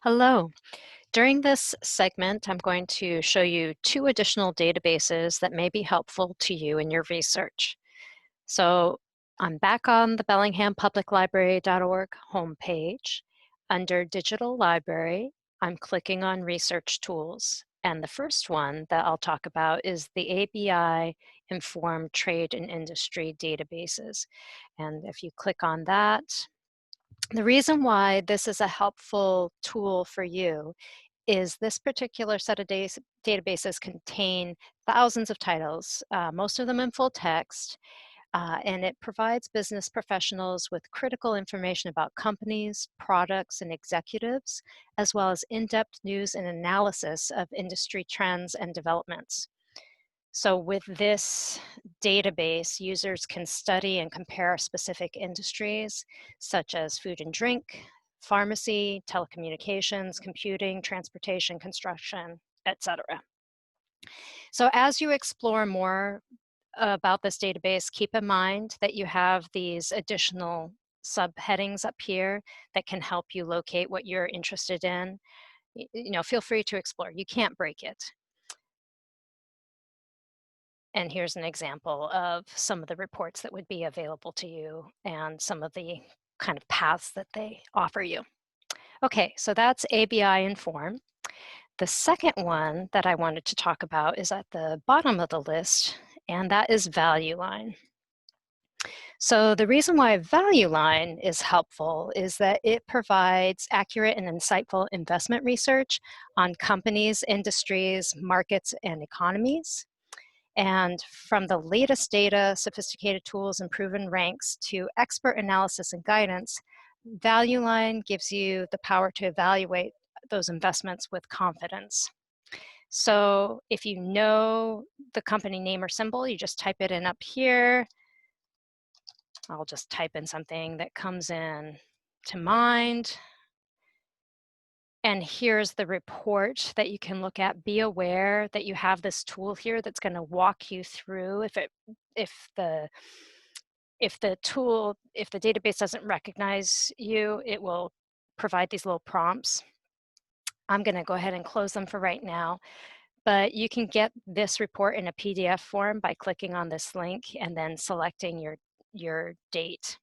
Hello. During this segment, I'm going to show you two additional databases that may be helpful to you in your research. So I'm back on the BellinghamPublicLibrary.org homepage. Under Digital Library, I'm clicking on Research Tools. And the first one that I'll talk about is the ABI-INFORM Trade and Industry Databases. And if you click on that, the reason why this is a helpful tool for you is this particular set of databases contain thousands of titles, most of them in full text, and it provides business professionals with critical information about companies, products, and executives, as well as in-depth news and analysis of industry trends and developments. So with this database, users can study and compare specific industries, such as food and drink, pharmacy, telecommunications, computing, transportation, construction, etc. So as you explore more about this database, keep in mind that you have these additional subheadings up here that can help you locate what you're interested in. Feel free to explore. You can't break it. And here's an example of some of the reports that would be available to you and some of the kind of paths that they offer you. Okay, so that's ABI-INFORM. The second one that I wanted to talk about is at the bottom of the list, and that is Value Line. So the reason why Value Line is helpful is that it provides accurate and insightful investment research on companies, industries, markets, and economies. And from the latest data, sophisticated tools, and proven ranks to expert analysis and guidance, Value Line gives you the power to evaluate those investments with confidence. So if you know the company name or symbol, you just type it in up here. I'll just type in something that comes in to mind. And here's the report that you can look at. Be aware that you have this tool here that's going to walk you through if the database doesn't recognize you, it will provide these little prompts. I'm going to go ahead and close them for right now, but you can get this report in a PDF form by clicking on this link and then selecting your date.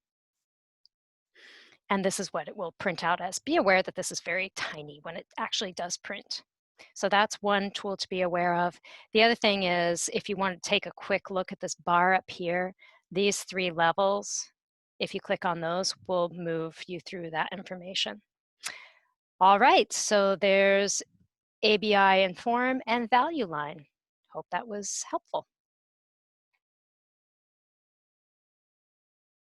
And this is what it will print out as. Be aware that this is very tiny when it actually does print. So that's one tool to be aware of. The other thing is, if you want to take a quick look at this bar up here, these three levels, if you click on those, will move you through that information. All right, so there's ABI-INFORM and Value Line. Hope that was helpful.